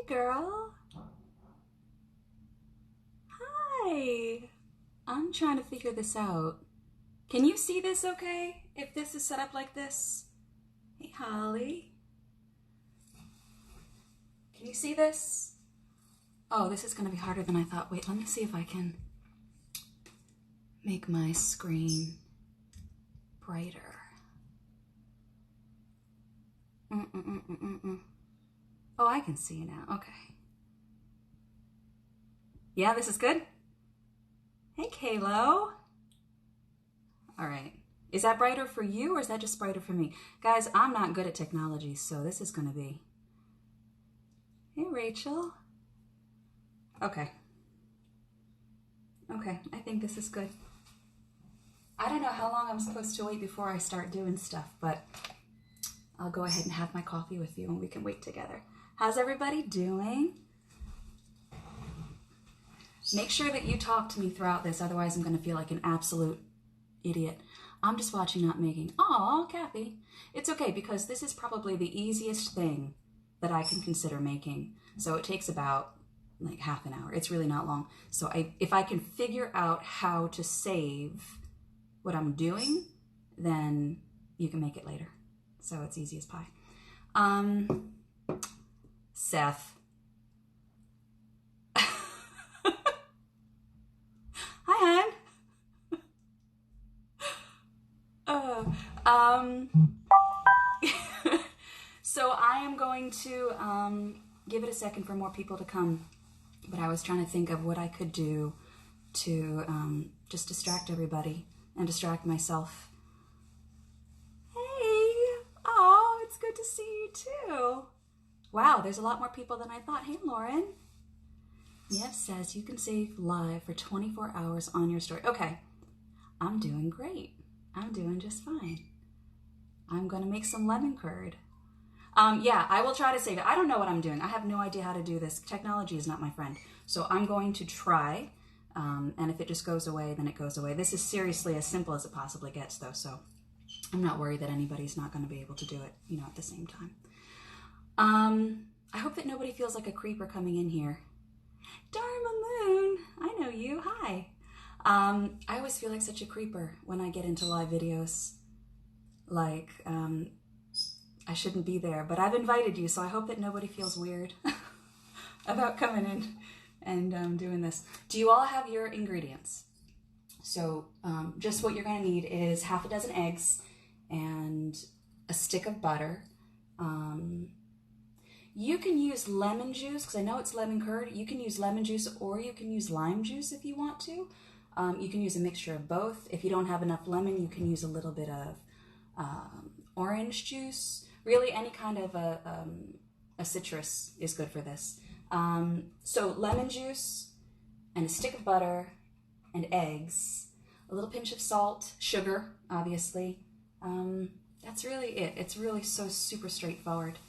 girl. Hi. I'm trying to figure this out. Can you see this okay? If this is set up like this? Hey, Holly. Can you see this? Oh, this is going to be harder than I thought. Wait, let me see if I can make my screen brighter. Oh, I can see now. Okay. Yeah, this is good? Hey, Kalo. All right. Is that brighter for you or is that just brighter for me? Guys, I'm not good at technology, so this is going to be... Hey, Rachel. Okay. Okay, I think this is good. I don't know how long I'm supposed to wait before I start doing stuff, but I'll go ahead and have my coffee with you and we can wait together. How's everybody doing? Make sure that you talk to me throughout this, otherwise I'm going to feel like an absolute idiot. I'm just watching, not making. Aw, Kathy. It's okay because this is probably the easiest thing that I can consider making. So it takes about like half an hour. It's really not long. So if I can figure out how to save what I'm doing, then you can make it later. So it's easy as pie. Seth. Hi, hon. So I am going to give it a second for more people to come, but I was trying to think of what I could do to just distract everybody and distract myself. Hey, oh, it's good to see you too. Wow, there's a lot more people than I thought. Hey, Lauren. Jeff says you can save live for 24 hours on your story. Okay, I'm doing great. I'm doing just fine. I'm gonna make some lemon curd. Yeah, I will try to save it. I don't know what I'm doing. I have no idea how to do this. Technology is not my friend. So I'm going to try, and if it just goes away, then it goes away. This is seriously as simple as it possibly gets though, so I'm not worried that anybody's not gonna be able to do it, you know, at the same time. I hope that nobody feels like a creeper coming in here. Dharma Moon, I know you, hi. I always feel like such a creeper when I get into live videos. Like, I shouldn't be there, but I've invited you, so I hope that nobody feels weird about coming in and doing this. Do you all have your ingredients? So just what you're gonna need is half a dozen eggs and a stick of butter. You can use lemon juice, because I know it's lemon curd. You can use lemon juice or you can use lime juice if you want to. You can use a mixture of both. If you don't have enough lemon, you can use a little bit of orange juice. Really, any kind of a citrus is good for this. So lemon juice and a stick of butter and eggs, a little pinch of salt, sugar, obviously. That's really it. It's really so super straightforward.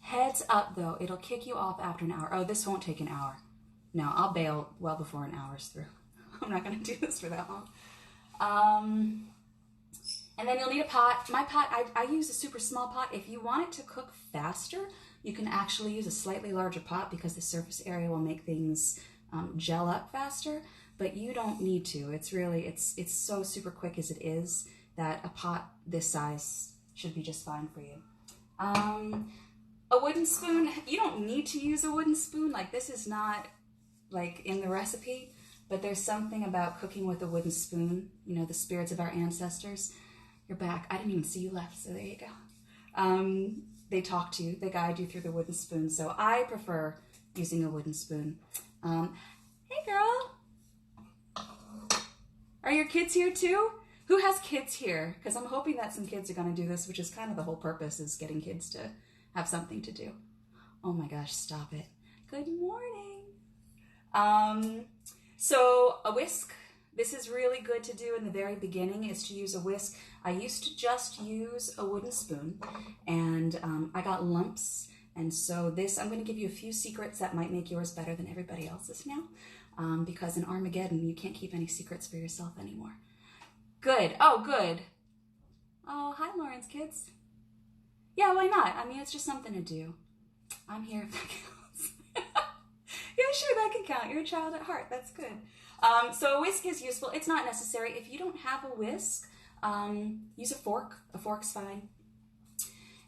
Heads up though, it'll kick you off after an hour. Oh, this won't take an hour. No, I'll bail well before an hour's through. I'm not gonna do this for that long. And then you'll need a pot. My pot, I use a super small pot. If you want it to cook faster, you can actually use a slightly larger pot because the surface area will make things gel up faster, but you don't need to. It's really, it's so super quick as it is that a pot this size should be just fine for you. A wooden spoon, you don't need to use a wooden spoon. Like this is not like in the recipe, but there's something about cooking with a wooden spoon, you know, the spirits of our ancestors. You're back. I didn't even see you left, so there you go. They talk to you, they guide you through the wooden spoon, so I prefer using a wooden spoon. Hey girl! Are your kids here too? Who has kids here? Because I'm hoping that some kids are going to do this, which is kind of the whole purpose, is getting kids to have something to do. Oh my gosh, stop it. Good morning. So a whisk. This is really good to do in the very beginning, is to use a whisk. I used to just use a wooden spoon, and I got lumps. And so this, I'm going to give you a few secrets that might make yours better than everybody else's now, because in Armageddon, you can't keep any secrets for yourself anymore. Good. Oh, good. Oh, hi, Lauren's kids. Yeah, why not? I mean, it's just something to do. I'm here if that counts. Yeah, sure, that can count. You're a child at heart. That's good. So a whisk is useful. It's not necessary. If you don't have a whisk, use a fork. A fork's fine.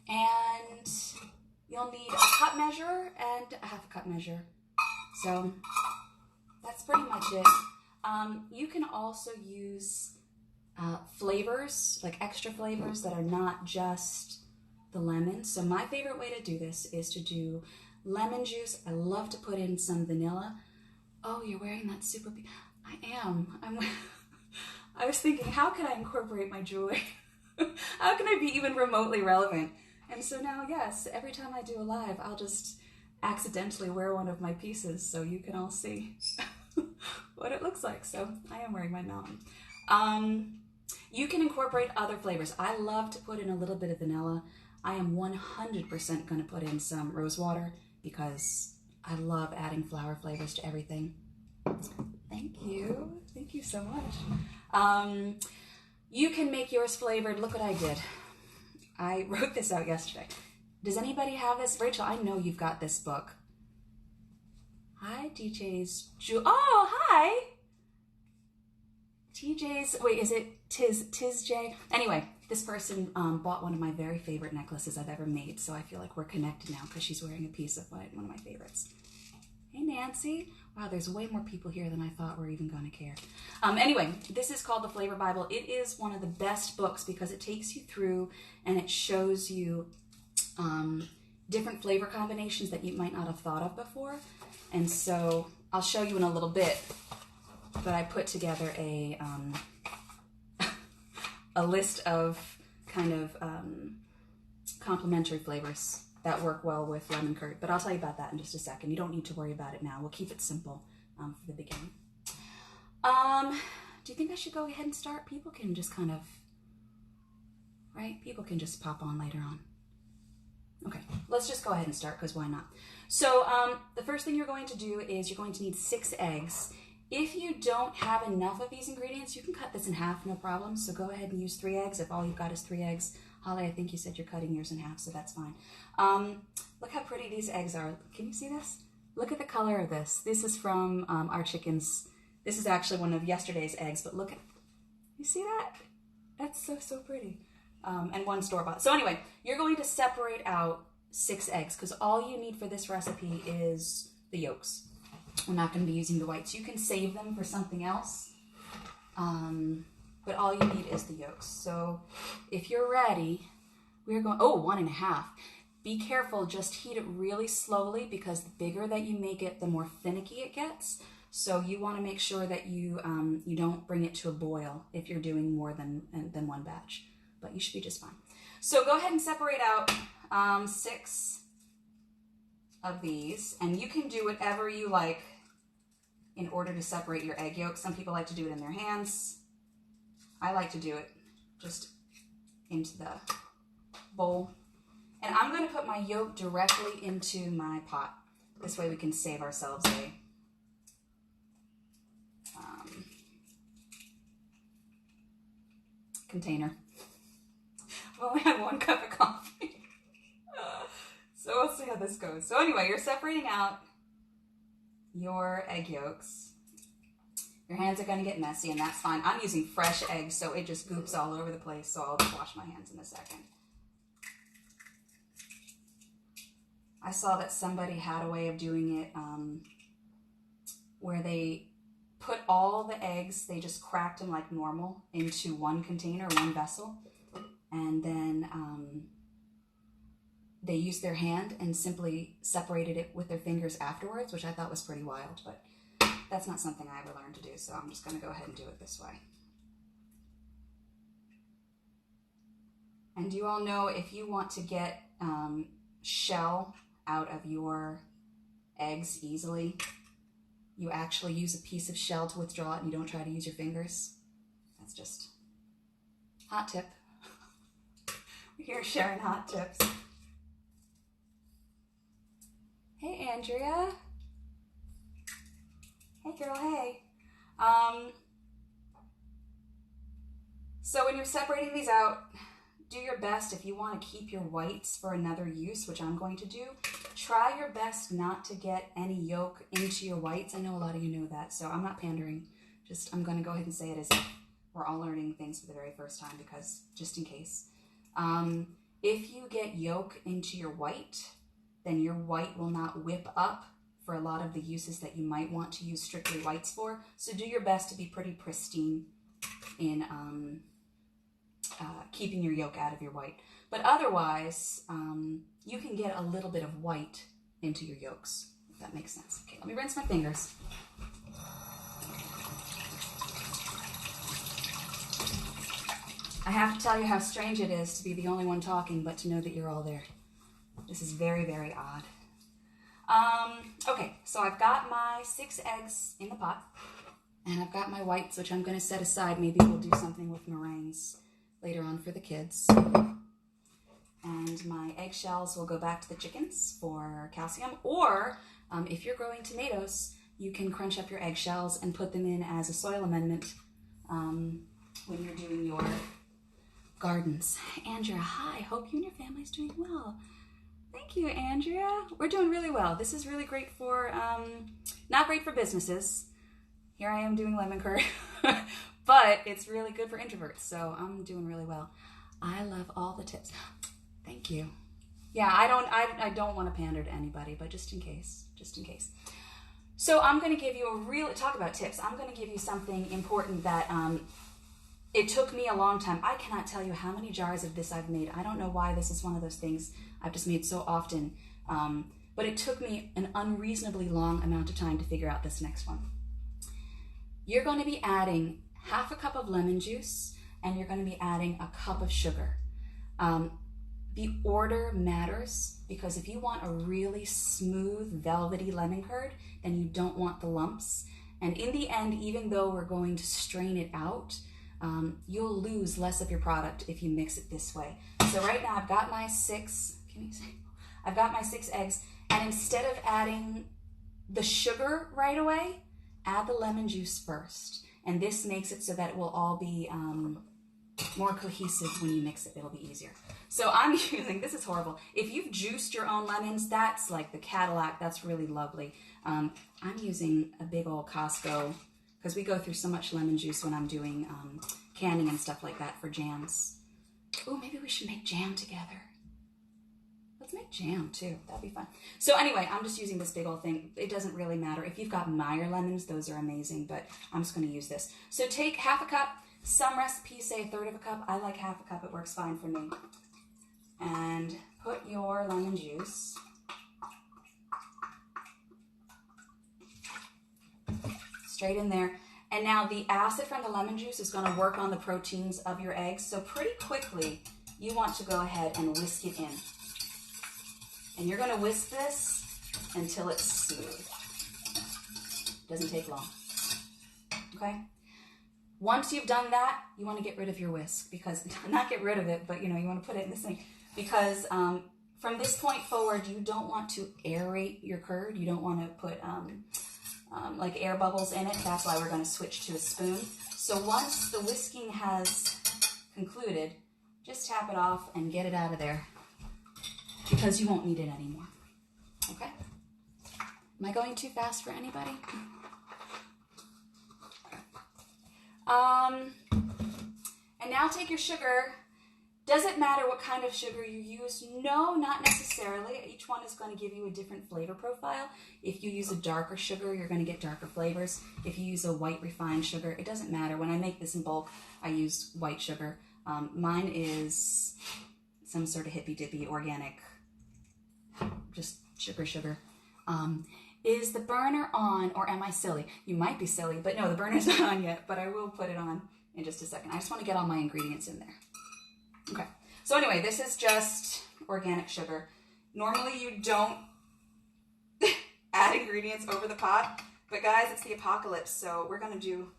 And you'll need a cup measure and a half a cup measure. So that's pretty much it. You can also use flavors, like extra flavors that are not just the lemon. So my favorite way to do this is to do lemon juice. I love to put in some vanilla. Oh, you're wearing that super... I am. I was thinking, how can I incorporate my jewelry? How can I be even remotely relevant? And so now, yes, every time I do a live, I'll just accidentally wear one of my pieces so you can all see what it looks like. So I am wearing my mountain. You can incorporate other flavors. I love to put in a little bit of vanilla. I am 100% going to put in some rose water because I love adding flower flavors to everything. Thank you. Thank you so much. You can make yours flavored. Look what I did. I wrote this out yesterday. Does anybody have this? Rachel, I know you've got this book. Hi, DJ's Oh, hi! TJ's, wait, is it Tiz J? Anyway, this person bought one of my very favorite necklaces I've ever made, so I feel like we're connected now because she's wearing a piece of one of my favorites. Hey, Nancy. Wow, there's way more people here than I thought were even going to care. Anyway, this is called the Flavor Bible. It is one of the best books because it takes you through and it shows you different flavor combinations that you might not have thought of before. And so I'll show you in a little bit, but I put together a list of kind of complementary flavors that work well with lemon curd. But I'll tell you about that in just a second. You don't need to worry about it now. We'll keep it simple for the beginning. Do you think I should go ahead and start? People can just kind of, right? People can just pop on later on. Okay, let's just go ahead and start because why not? So the first thing you're going to do is you're going to need 6 eggs. If you don't have enough of these ingredients, you can cut this in half, no problem. So go ahead and use 3 eggs if all you've got is 3 eggs. Holly, I think you said you're cutting yours in half, so that's fine. Look how pretty these eggs are. Can you see this? Look at the color of this. This is from our chickens. This is actually one of yesterday's eggs, but look at, you see that? That's so, so pretty. And 1 store-bought. So anyway, you're going to separate out 6 eggs because all you need for this recipe is the yolks. We're not going to be using the whites. You can save them for something else, but all you need is the yolks. So if you're ready, we're going, 1.5. Be careful, just heat it really slowly because the bigger that you make it, the more finicky it gets. So you want to make sure that you you don't bring it to a boil if you're doing more than 1 batch, but you should be just fine. So go ahead and separate out 6 of these, and you can do whatever you like in order to separate your egg yolks. Some people like to do it in their hands. I like to do it just into the bowl. And I'm going to put my yolk directly into my pot. This way we can save ourselves a container. I've only had 1 cup of coffee. So we'll see how this goes. So anyway, you're separating out your egg yolks. Your hands are going to get messy, and that's fine. I'm using fresh eggs, so it just goops all over the place, so I'll just wash my hands in a second. I saw that somebody had a way of doing it where they put all the eggs, they just cracked them like normal into 1 container, 1 vessel, and then they used their hand and simply separated it with their fingers afterwards, which I thought was pretty wild, but that's not something I ever learned to do, so I'm just going to go ahead and do it this way. And you all know if you want to get shell out of your eggs easily, you actually use a piece of shell to withdraw it and you don't try to use your fingers. That's just hot tip. We're here sharing hot tips. Hey, Andrea. Hey, girl, hey. So when you're separating these out, do your best if you want to keep your whites for another use, which I'm going to do. Try your best not to get any yolk into your whites. I know a lot of you know that, so I'm not pandering. Just, I'm going to go ahead and say it as if we're all learning things for the very first time, because just in case. If you get yolk into your white, then your white will not whip up for a lot of the uses that you might want to use strictly whites for. So do your best to be pretty pristine in keeping your yolk out of your white. But otherwise, you can get a little bit of white into your yolks, if that makes sense. Okay, let me rinse my fingers. I have to tell you how strange it is to be the only one talking, but to know that you're all there. This is very, very odd. Okay, so I've got my 6 eggs in the pot, and I've got my whites, which I'm going to set aside. Maybe we'll do something with meringues later on for the kids. And my eggshells will go back to the chickens for calcium, or if you're growing tomatoes, you can crunch up your eggshells and put them in as a soil amendment when you're doing your gardens. Andrea, hi, hope you and your family's doing well. Thank you, Andrea. We're doing really well. This is really great for, not great for businesses. Here I am doing lemon curd, but it's really good for introverts, so I'm doing really well. I love all the tips. Thank you. Yeah, I don't want to pander to anybody, but just in case. So I'm going to give you talk about tips. I'm going to give you something important that it took me a long time. I cannot tell you how many jars of this I've made. I don't know why this is one of those things I've just made so often, but it took me an unreasonably long amount of time to figure out this next one. You're going to be adding half a cup of lemon juice, and you're going to be adding a cup of sugar. The order matters, because if you want a really smooth, velvety lemon curd, then you don't want the lumps. And in the end, even though we're going to strain it out, you'll lose less of your product if you mix it this way. So right now I've got my 6 eggs, and instead of adding the sugar right away, add the lemon juice first. And this makes it so that it will all be more cohesive when you mix it. It'll be easier. So I'm using, this is horrible. If you've juiced your own lemons, that's like the Cadillac. That's really lovely. I'm using a big old Costco, because we go through so much lemon juice when I'm doing canning and stuff like that for jams. Oh, maybe we should make jam together. Let's make jam too. That'd be fun. So anyway, I'm just using this big old thing. It doesn't really matter. If you've got Meyer lemons, those are amazing, but I'm just going to use this. So take half a cup. Some recipes say 1/3 of a cup. I like half a cup. It works fine for me. And put your lemon juice straight in there. And now the acid from the lemon juice is going to work on the proteins of your eggs. So pretty quickly, you want to go ahead and whisk it in. And you're going to whisk this until it's smooth. Doesn't take long. Okay? Once you've done that, you want to get rid of your whisk, because, not get rid of it, but you want to put it in this thing. Because from this point forward, you don't want to aerate your curd. You don't want to put like air bubbles in it. That's why we're going to switch to a spoon. So once the whisking has concluded, just tap it off and get it out of there, because you won't need it anymore. Okay? Am I going too fast for anybody? And now take your sugar. Does it matter what kind of sugar you use? No, not necessarily. Each one is going to give you a different flavor profile. If you use a darker sugar, you're going to get darker flavors. If you use a white refined sugar, it doesn't matter. When I make this in bulk, I use white sugar. Mine is some sort of hippy-dippy organic, just sugar. Is the burner on, or am I silly? You might be silly, but no, the burner's not on yet, but I will put it on in just a second. I just want to get all my ingredients in there. Okay, so anyway, this is just organic sugar. Normally you don't add ingredients over the pot, but guys, it's the apocalypse, so we're going to do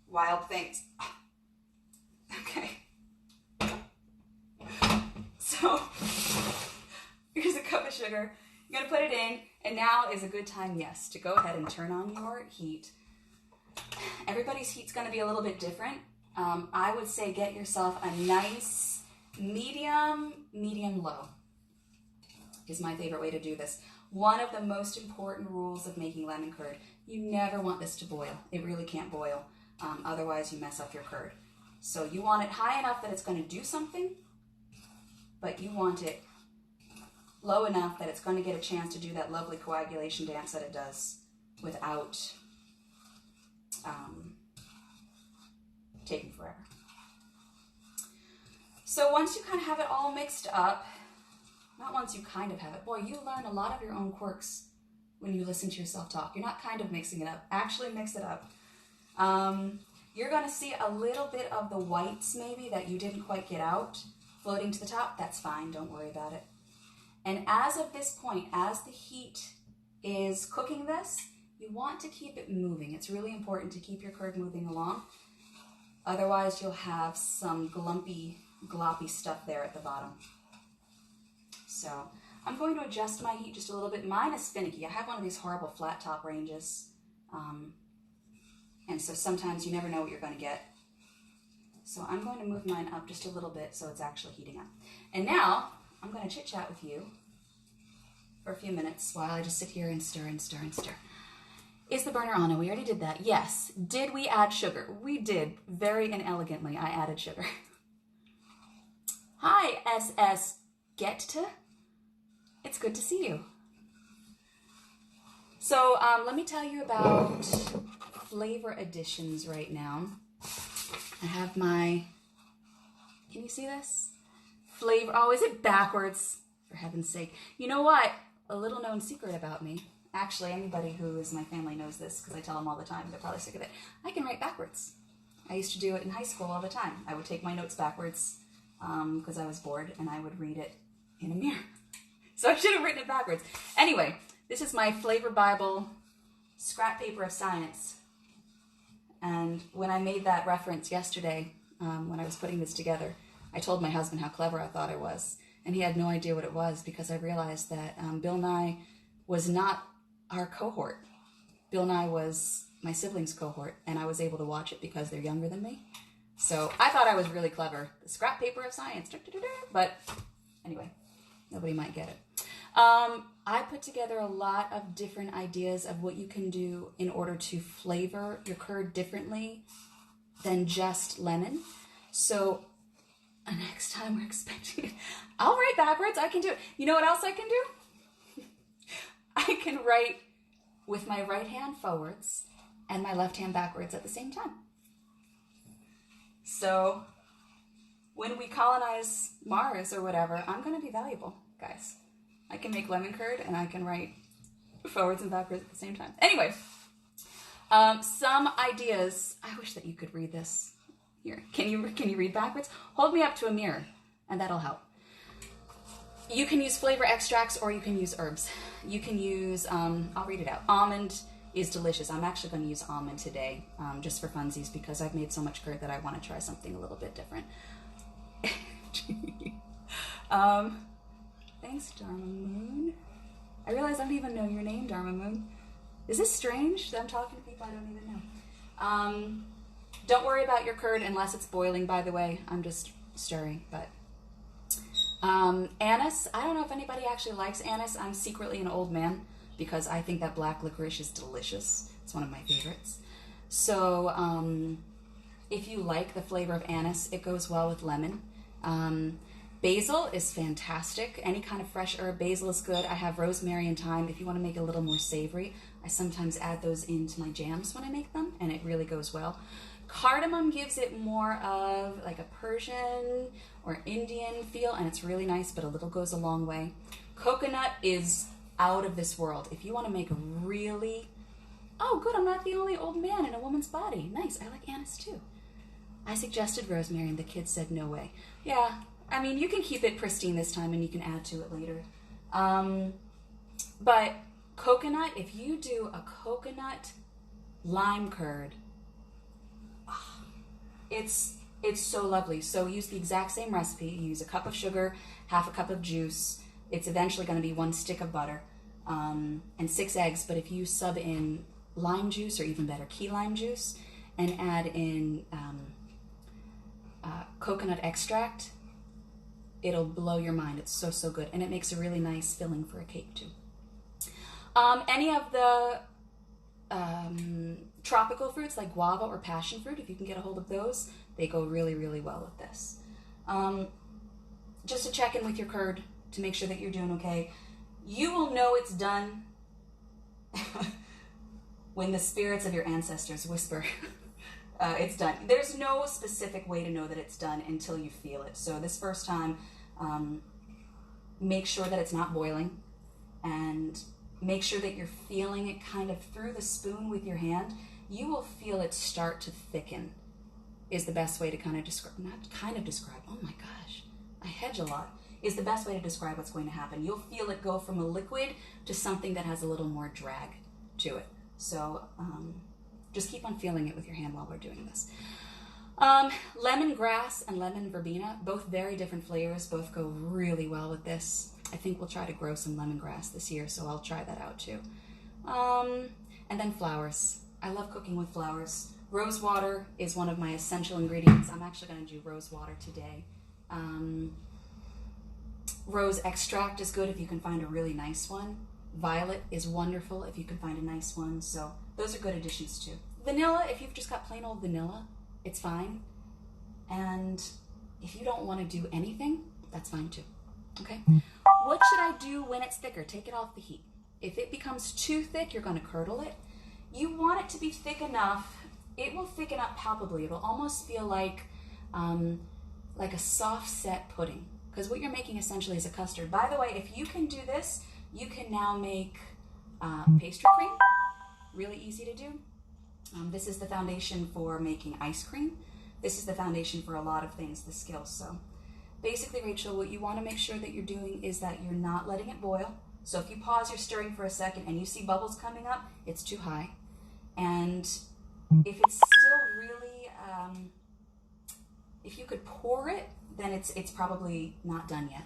wild things. Okay. So here's a cup of sugar. You're going to put it in, and now is a good time, yes, to go ahead and turn on your heat. Everybody's heat's going to be a little bit different. I would say get yourself a nice medium low is my favorite way to do this. One of the most important rules of making lemon curd, you never want this to boil. It really can't boil. Otherwise you mess up your curd. So you want it high enough that it's going to do something, but you want it low enough that it's going to get a chance to do that lovely coagulation dance that it does without taking forever. So once you kind of have it all mixed up, not once you kind of have it, boy, you learn a lot of your own quirks when you listen to yourself talk. You're not kind of mixing it up, actually mix it up. You're going to see a little bit of the whites maybe that you didn't quite get out floating to the top. That's fine, don't worry about it. And as of this point, as the heat is cooking this, you want to keep it moving. It's really important to keep your curd moving along. Otherwise, you'll have some glumpy, gloppy stuff there at the bottom. So I'm going to adjust my heat just a little bit. Mine is finicky. I have one of these horrible flat top ranges. And so sometimes you never know what you're going to get. So I'm going to move mine up just a little bit so it's actually heating up. And now I'm going to chit chat with you for a few minutes while I just sit here and stir and stir and stir. Is the burner on? No, we already did that. Yes. Did we add sugar? We did. Very inelegantly, I added sugar. Hi, SS Getta. It's good to see you. So let me tell you about flavor additions right now. I have my, can you see this? Flavor, oh, is it backwards? For heaven's sake. You know what? A little known secret about me. Actually, anybody who is my family knows this because I tell them all the time. They're probably sick of it. I can write backwards. I used to do it in high school all the time. I would take my notes backwards because I was bored and I would read it in a mirror. So I should have written it backwards. Anyway, this is my Flavor Bible scrap paper of science. And when I made that reference yesterday, when I was putting this together, I told my husband how clever I thought I was. And he had no idea what it was because I realized that Bill Nye was not our cohort. Bill Nye was my siblings' cohort, and I was able to watch it because they're younger than me. So I thought I was really clever. The scrap paper of science. But anyway, nobody might get it. I put together a lot of different ideas of what you can do in order to flavor your curd differently than just lemon. So next time we're expecting it, I'll write backwards. I can do it. You know what else I can do? I can write with my right hand forwards and my left hand backwards at the same time. So when we colonize Mars or whatever, I'm going to be valuable, guys. I can make lemon curd and I can write forwards and backwards at the same time. Anyway, some ideas. I wish that you could read this. Here, can you read backwards? Hold me up to a mirror and that'll help. You can use flavor extracts or you can use herbs. You can use, I'll read it out. Almond is delicious. I'm actually going to use almond today just for funsies because I've made so much curd that I want to try something a little bit different. Thanks, Dharma Moon. I realize I don't even know your name, Dharma Moon. Is this strange that I'm talking to people I don't even know? Don't worry about your curd unless it's boiling, by the way. I'm just stirring, but... anise. I don't know if anybody actually likes anise. I'm secretly an old man because I think that black licorice is delicious. It's one of my favorites. So if you like the flavor of anise, it goes well with lemon. Basil is fantastic. Any kind of fresh herb, basil is good. I have rosemary and thyme. If you want to make it a little more savory, I sometimes add those into my jams when I make them, and it really goes well. Cardamom gives it more of like a Persian or Indian feel, and it's really nice, but a little goes a long way. Coconut is out of this world. If you want to make a really... Oh, good, I'm not the only old man in a woman's body. Nice, I like anise too. I suggested rosemary, and the kids said no way. Yeah, I mean, you can keep it pristine this time, and you can add to it later. But coconut, if you do a coconut lime curd, it's so lovely. So use the exact same recipe. You use a cup of sugar, half a cup of juice. It's eventually going to be 1 stick of butter and 6 eggs. But if you sub in lime juice, or even better, key lime juice, and add in coconut extract, it'll blow your mind. It's so, so good. And it makes a really nice filling for a cake too. Any of the tropical fruits like guava or passion fruit, if you can get a hold of those, they go really, really well with this. Just to check in with your curd to make sure that you're doing okay. You will know it's done when the spirits of your ancestors whisper it's done. There's no specific way to know that it's done until you feel it. So this first time, make sure that it's not boiling, and make sure that you're feeling it kind of through the spoon with your hand. You will feel it start to thicken, is the best way to kind of describe, oh my gosh, I hedge a lot, is the best way to describe what's going to happen. You'll feel it go from a liquid to something that has a little more drag to it. So just keep on feeling it with your hand while we're doing this. Lemongrass and lemon verbena, both very different flavors, both go really well with this. I think we'll try to grow some lemongrass this year, so I'll try that out too. And then flowers. I love cooking with flowers. Rose water is one of my essential ingredients. I'm actually going to do rose water today. Rose extract is good if you can find a really nice one. Violet is wonderful if you can find a nice one. So those are good additions too. Vanilla, if you've just got plain old vanilla, it's fine. And if you don't want to do anything, that's fine too. Okay? What should I do when it's thicker? Take it off the heat. If it becomes too thick, you're going to curdle it. You want it to be thick enough. It will thicken up palpably. It'll almost feel like a soft set pudding, because what you're making essentially is a custard. By the way, if you can do this, you can now make pastry cream. Really easy to do. This is the foundation for making ice cream. This is the foundation for a lot of things, the skills. So basically, Rachel, what you want to make sure that you're doing is that you're not letting it boil. So if you pause your stirring for a second and you see bubbles coming up, it's too high. And if it's still really, if you could pour it, then it's probably not done yet.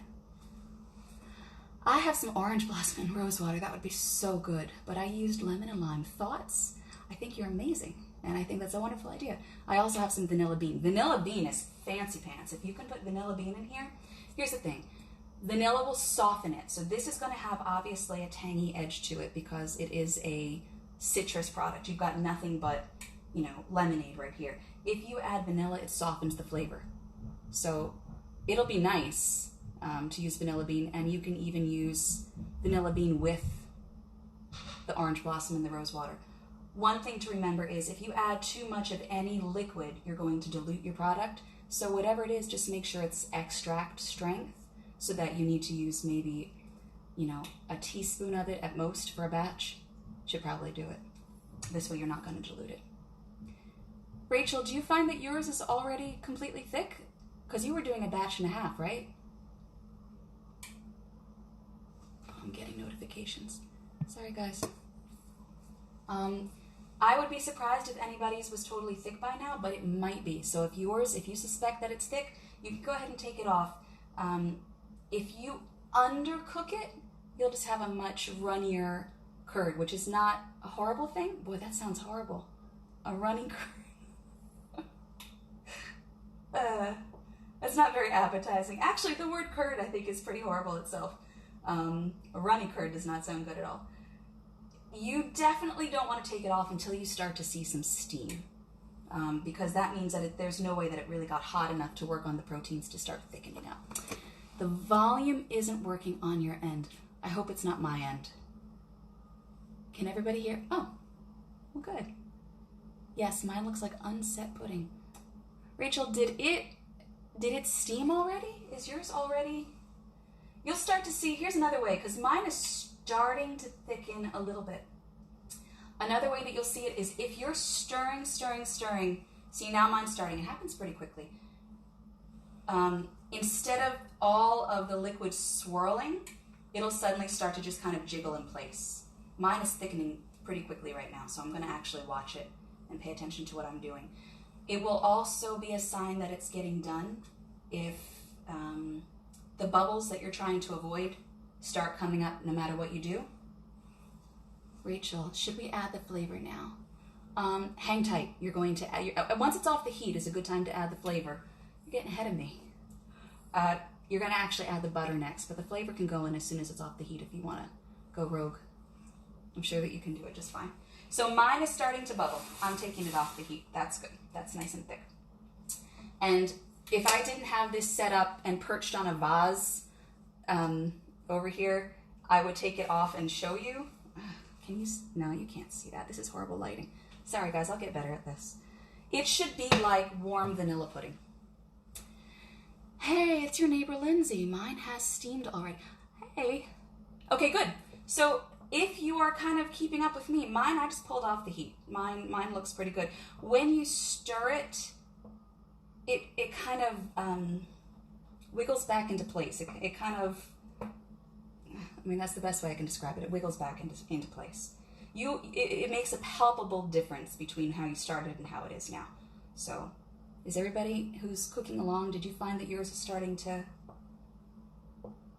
I have some orange blossom and rose water. That would be so good. But I used lemon and lime. Thoughts? I think you're amazing. And I think that's a wonderful idea. I also have some vanilla bean. Vanilla bean is fancy pants. If you can put vanilla bean in here, here's the thing. Vanilla will soften it. So this is going to have obviously a tangy edge to it because it is a citrus product. You've got nothing but, lemonade right here. If you add vanilla, it softens the flavor. So it'll be nice to use vanilla bean, and you can even use vanilla bean with the orange blossom and the rose water. One thing to remember is if you add too much of any liquid, you're going to dilute your product. So whatever it is, just make sure it's extract strength, so that you need to use maybe, a teaspoon of it at most for a batch. Should probably do it. This way you're not going to dilute it. Rachel, do you find that yours is already completely thick? Because you were doing a batch and a half, right? Oh, I'm getting notifications. Sorry, guys. I would be surprised if anybody's was totally thick by now, but it might be. So if you suspect that it's thick, you can go ahead and take it off. If you undercook it, you'll just have a much runnier curd, which is not a horrible thing. Boy, that sounds horrible. A running curd. That's not very appetizing. Actually, the word curd, I think, is pretty horrible itself. A runny curd does not sound good at all. You definitely don't want to take it off until you start to see some steam, because that means that there's no way that it really got hot enough to work on the proteins to start thickening up. The volume isn't working on your end. I hope it's not my end. Can everybody hear? Oh, well, good. Yes, mine looks like unset pudding. Rachel, did it steam already? Is yours already? You'll start to see, here's another way, because mine is starting to thicken a little bit. Another way that you'll see it is if you're stirring. See, now mine's starting. It happens pretty quickly. Instead of all of the liquid swirling, it'll suddenly start to just kind of jiggle in place. Mine is thickening pretty quickly right now, so I'm going to actually watch it and pay attention to what I'm doing. It will also be a sign that it's getting done if the bubbles that you're trying to avoid start coming up no matter what you do. Rachel, should we add the flavor now? Hang tight. You're going to add, once it's off the heat is a good time to add the flavor. You're getting ahead of me. You're going to actually add the butter next, but the flavor can go in as soon as it's off the heat if you want to go rogue. I'm sure that you can do it just fine. So mine is starting to bubble. I'm taking it off the heat. That's good. That's nice and thick. And if I didn't have this set up and perched on a vase over here, I would take it off and show you. Can you? No, you can't see that. This is horrible lighting. Sorry, guys. I'll get better at this. It should be like warm vanilla pudding. Hey, it's your neighbor Lindsay. Mine has steamed already. Hey. Okay, good. So if you are kind of keeping up with me, mine I just pulled off the heat. Mine looks pretty good. When you stir it, it kind of wiggles back into place. It kind of, I mean, that's the best way I can describe it. It wiggles back into place. It makes a palpable difference between how you started and how it is now. So, is everybody who's cooking along, did you find that yours is starting to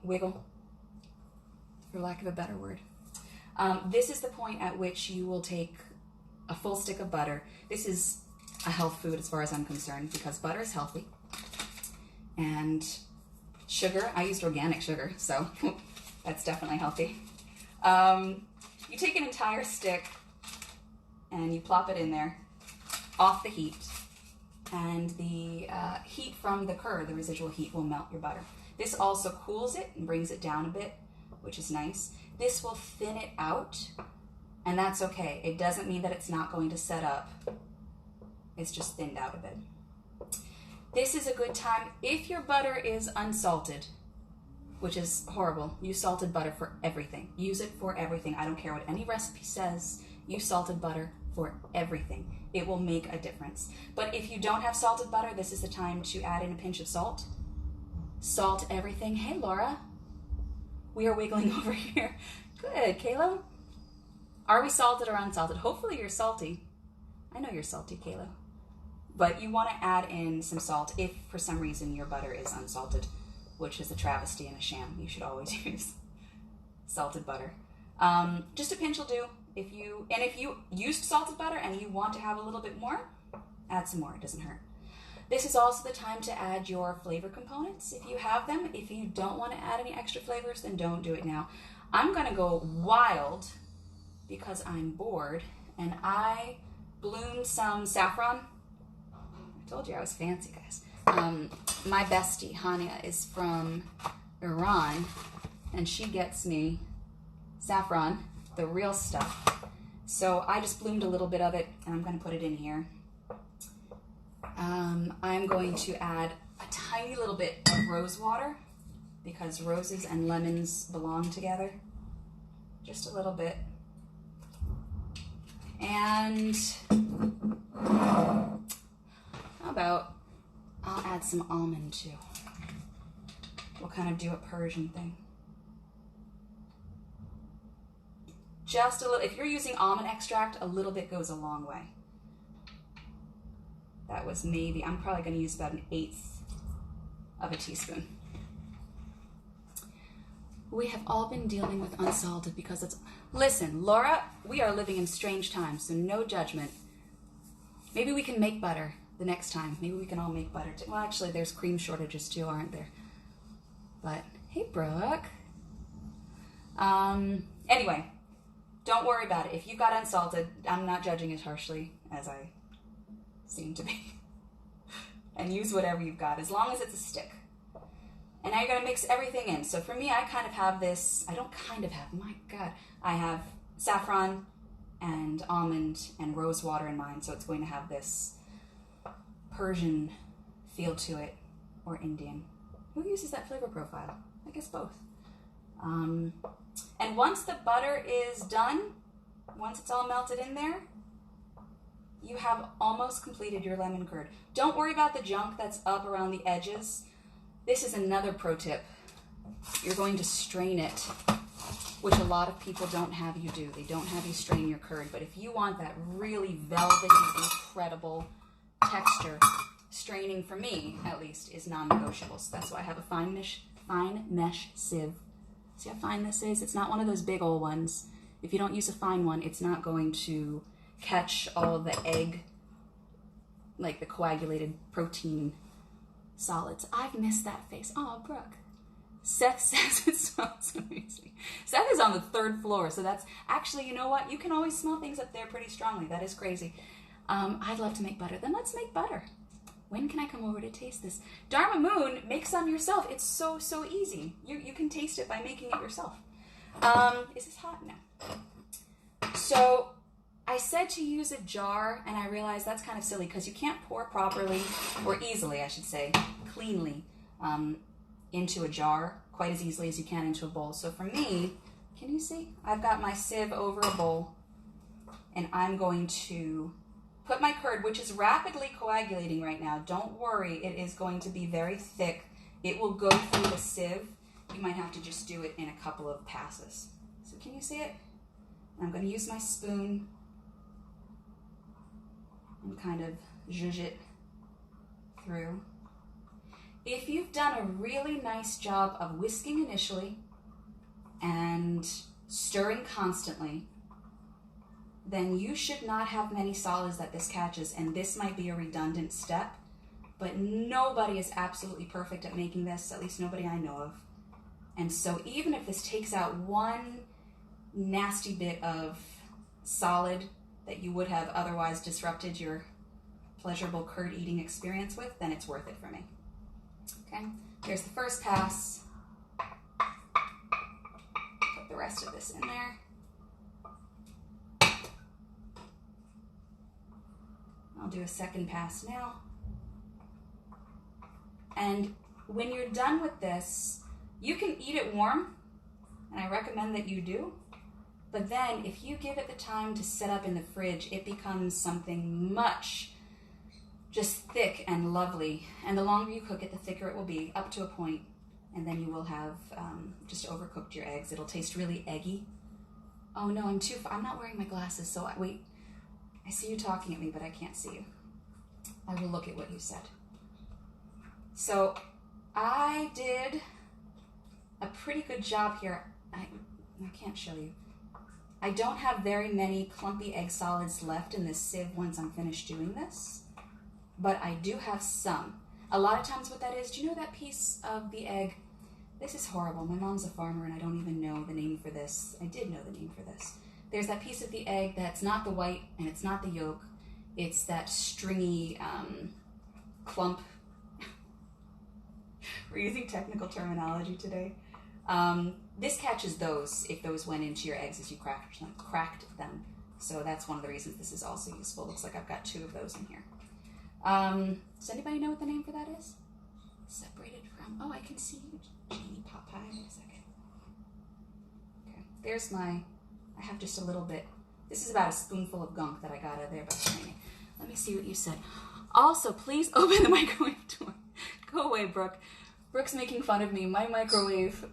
wiggle, for lack of a better word? This is the point at which you will take a full stick of butter. This is a health food as far as I'm concerned, because butter is healthy. And sugar, I used organic sugar, so that's definitely healthy. You take an entire stick and you plop it in there off the heat, and the heat from the curd, the residual heat, will melt your butter. This also cools it and brings it down a bit, which is nice. This will thin it out, and that's okay. It doesn't mean that it's not going to set up. It's just thinned out a bit. This is a good time if your butter is unsalted, which is horrible. Use salted butter for everything. Use it for everything. I don't care what any recipe says. Use salted butter for everything. It will make a difference. But if you don't have salted butter, this is the time to add in a pinch of salt. Salt everything. Hey, Laura. We are wiggling over here. Good, Kayla. Are we salted or unsalted? Hopefully you're salty. I know you're salty, Kayla. But you want to add in some salt if for some reason your butter is unsalted, which is a travesty and a sham. You should always use salted butter. Just a pinch will do. If you used salted butter and you want to have a little bit more, add some more. It doesn't hurt. This is also the time to add your flavor components if you have them. If you don't want to add any extra flavors, then don't do it now. I'm going to go wild because I'm bored, and I bloomed some saffron. I told you I was fancy, guys. My bestie, Hania, is from Iran, and she gets me saffron, the real stuff. So I just bloomed a little bit of it, and I'm going to put it in here. I'm going to add a tiny little bit of rose water, because roses and lemons belong together. Just a little bit. And how about I'll add some almond too. We'll kind of do a Persian thing. Just a little. If you're using almond extract, a little bit goes a long way. That was maybe, I'm probably going to use about 1/8 of a teaspoon. We have all been dealing with unsalted because it's... Listen, Laura, we are living in strange times, so no judgment. Maybe we can make butter the next time. Maybe we can all make butter too. Well, actually, there's cream shortages too, aren't there? But, hey, Brooke. Anyway, don't worry about it. If you've got unsalted, I'm not judging as harshly as I seem to be. And use whatever you've got, as long as it's a stick. And now you're going to mix everything in. So for me, I kind of have this, I don't kind of have, my God. I have saffron and almond and rose water in mine, so it's going to have this Persian feel to it, or Indian. Who uses that flavor profile? I guess both. And once the butter is done, once it's all melted in there, you have almost completed your lemon curd. Don't worry about the junk that's up around the edges. This is another pro tip. You're going to strain it, which a lot of people don't have you do. They don't have you strain your curd. But if you want that really velvety, incredible texture, straining, for me at least, is non-negotiable. So that's why I have a fine mesh sieve. See how fine this is? It's not one of those big old ones. If you don't use a fine one, it's not going to catch all the egg, like the coagulated protein solids. I've missed that face. Oh, Brooke. Seth says it smells amazing. Seth is on the 3rd floor, so that's actually, you know what? You can always smell things up there pretty strongly. That is crazy. I'd love to make butter. Then let's make butter. When can I come over to taste this? Dharma Moon, make some yourself. It's so, so easy. You can taste it by making it yourself. Is this hot? No. So I said to use a jar, and I realized that's kind of silly because you can't pour properly, or easily, I should say, cleanly, into a jar quite as easily as you can into a bowl. So for me, can you see? I've got my sieve over a bowl, and I'm going to put my curd, which is rapidly coagulating right now. Don't worry, it is going to be very thick. It will go through the sieve. You might have to just do it in a couple of passes. So can you see it? I'm going to use my spoon and kind of zhuzh it through. If you've done a really nice job of whisking initially and stirring constantly, then you should not have many solids that this catches, and this might be a redundant step, but nobody is absolutely perfect at making this, at least nobody I know of. And so even if this takes out one nasty bit of solid that you would have otherwise disrupted your pleasurable curd eating experience with, then it's worth it for me. Okay, here's the first pass. Put the rest of this in there. I'll do a second pass now. And when you're done with this, you can eat it warm, and I recommend that you do. But then if you give it the time to set up in the fridge, it becomes something much just thick and lovely. And the longer you cook it, the thicker it will be, up to a point. And then you will have just overcooked your eggs. It'll taste really eggy. Oh no, I'm not wearing my glasses, so wait. I see you talking at me, but I can't see you. I will look at what you said. So I did a pretty good job here. I can't show you. I don't have very many clumpy egg solids left in this sieve once I'm finished doing this, but I do have some. A lot of times what that is, do you know that piece of the egg? This is horrible. My mom's a farmer and I don't even know the name for this. I did know the name for this. There's that piece of the egg that's not the white and it's not the yolk. It's that stringy clump. We're using technical terminology today. This catches those if those went into your eggs as you cracked them. So that's one of the reasons this is also useful. Looks like I've got 2 of those in here. Does anybody know what the name for that is? Separated from, oh, I can see you, Jeannie Popeye. Wait a second. Okay, there's I have just a little bit. This is about a spoonful of gunk that I got out of there by training. Let me see what you said. Also, please open the microwave door. Go away, Brooke. Brooke's making fun of me. My microwave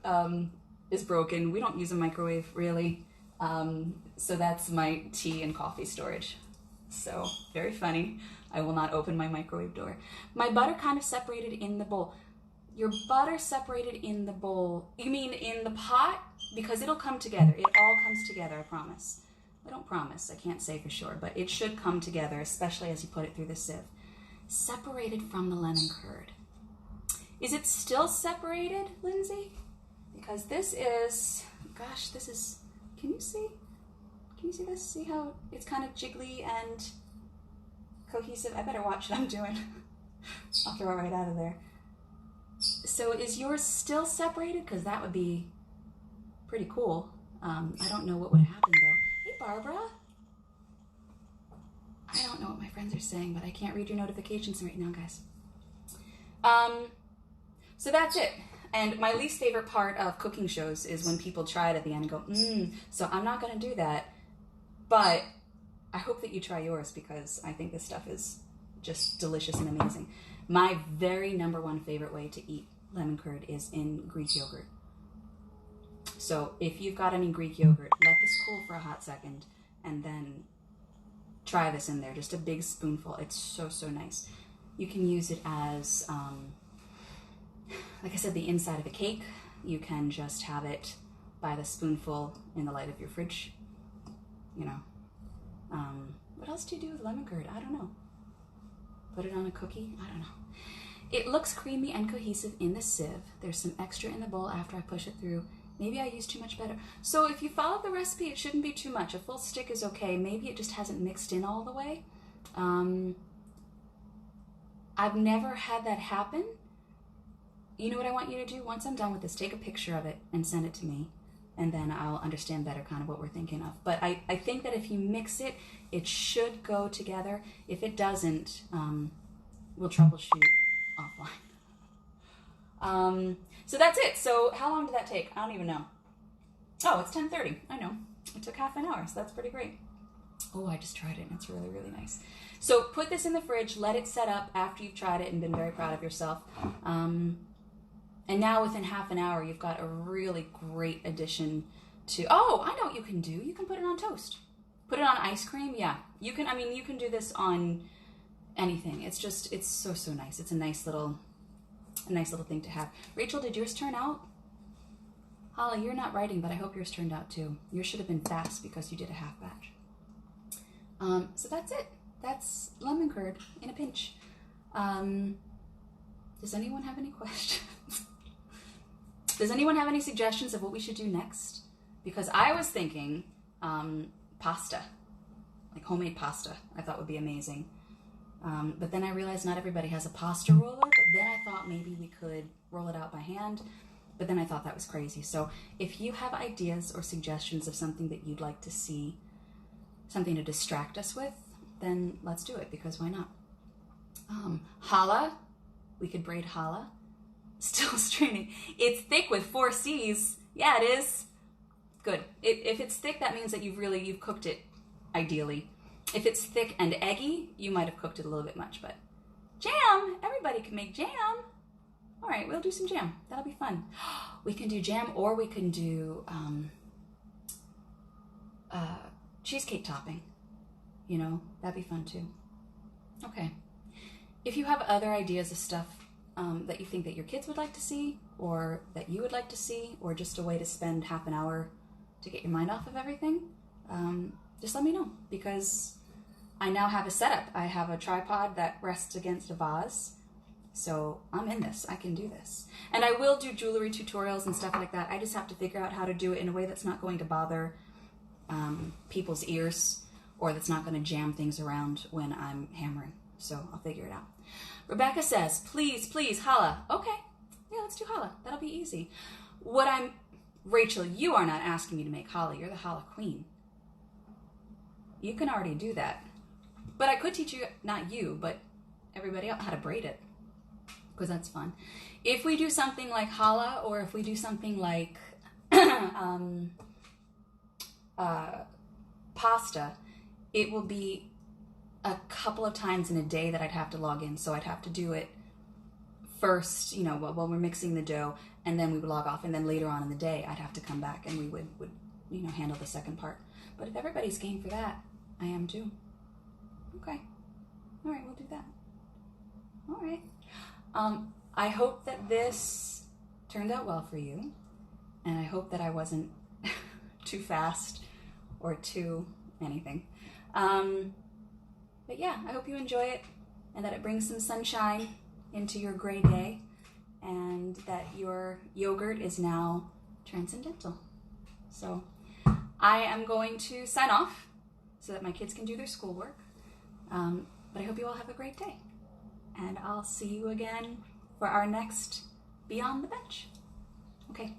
is broken. We don't use a microwave, really. So that's my tea and coffee storage. So, very funny. I will not open my microwave door. My butter kind of separated in the bowl. Your butter separated in the bowl. You mean in the pot? Because it'll come together. It all comes together, I promise. I don't promise. I can't say for sure. But it should come together, especially as you put it through the sieve. Separated from the lemon curd. Is it still separated, Lindsay? Because this is, gosh, this is, can you see? Can you see this? See how it's kind of jiggly and cohesive? I better watch what I'm doing. I'll throw it right out of there. So is yours still separated? Because that would be pretty cool. I don't know what would happen though. Hey, Barbara. I don't know what my friends are saying, but I can't read your notifications right now, guys. So that's it. And my least favorite part of cooking shows is when people try it at the end and go, So I'm not going to do that. But I hope that you try yours because I think this stuff is just delicious and amazing. My very #1 favorite way to eat lemon curd is in Greek yogurt. So if you've got any Greek yogurt, let this cool for a hot second and then try this in there. Just a big spoonful. It's so, so nice. You can use it as, like I said, the inside of a cake. You can just have it by the spoonful in the light of your fridge. You know. What else do you do with lemon curd? I don't know. Put it on a cookie? I don't know. It looks creamy and cohesive in the sieve. There's some extra in the bowl after I push it through. Maybe I used too much butter. So if you follow the recipe, it shouldn't be too much. A full stick is okay. Maybe it just hasn't mixed in all the way. I've never had that happen. You know what I want you to do? Once I'm done with this, take a picture of it and send it to me. And then I'll understand better kind of what we're thinking of. But I think that if you mix it, it should go together. If it doesn't, we'll troubleshoot offline. So that's it. So how long did that take? I don't even know. Oh, it's 10:30. I know. It took half an hour, so that's pretty great. Oh, I just tried it, and it's really, really nice. So put this in the fridge. Let it set up after you've tried it and been very proud of yourself. And now within half an hour, you've got a really great addition to... Oh, I know what you can do. You can put it on toast. Put it on ice cream. Yeah, you can. I mean, you can do this on anything. It's just, it's so, so nice. It's a nice little thing to have. Rachel, did yours turn out? Holly, you're not writing, but I hope yours turned out too. Yours should have been fast because you did a half batch. So that's it. That's lemon curd in a pinch. Does anyone have any questions? Does anyone have any suggestions of what we should do next? Because I was thinking pasta, like homemade pasta, I thought would be amazing. But then I realized not everybody has a pasta roller, but then I thought maybe we could roll it out by hand, but then I thought that was crazy. So if you have ideas or suggestions of something that you'd like to see, something to distract us with, then let's do it, because why not? Challah, we could braid challah. Still straining. It's thick with 4 C's. Yeah, it is. Good. If it's thick, that means that you've cooked it ideally. If it's thick and eggy, you might have cooked it a little bit much, but jam! Everybody can make jam. All right, we'll do some jam. That'll be fun. We can do jam, or we can do cheesecake topping. You know, that'd be fun too. Okay. If you have other ideas of stuff that you think that your kids would like to see, or that you would like to see, or just a way to spend half an hour to get your mind off of everything, just let me know, because I now have a setup. I have a tripod that rests against a vase, so I'm in this. I can do this. And I will do jewelry tutorials and stuff like that. I just have to figure out how to do it in a way that's not going to bother people's ears, or that's not going to jam things around when I'm hammering. So I'll figure it out. Rebecca says, please, challah. Okay, yeah, let's do challah. That'll be easy. Rachel, you are not asking me to make challah. You're the challah queen. You can already do that. But I could teach you, not you, but everybody else, how to braid it, because that's fun. If we do something like challah, or if we do something like pasta, it will be a couple of times in a day that I'd have to log in. So I'd have to do it first, while we're mixing the dough, and then we would log off. And then later on in the day, I'd have to come back and we would handle the second part. But if everybody's game for that, I am too. Okay. All right, we'll do that. All right. I hope that this turned out well for you. And I hope that I wasn't too fast or too anything. But yeah, I hope you enjoy it, and that it brings some sunshine into your gray day, and that your yogurt is now transcendental. So I am going to sign off so that my kids can do their schoolwork. But I hope you all have a great day, and I'll see you again for our next Beyond the Bench. Okay.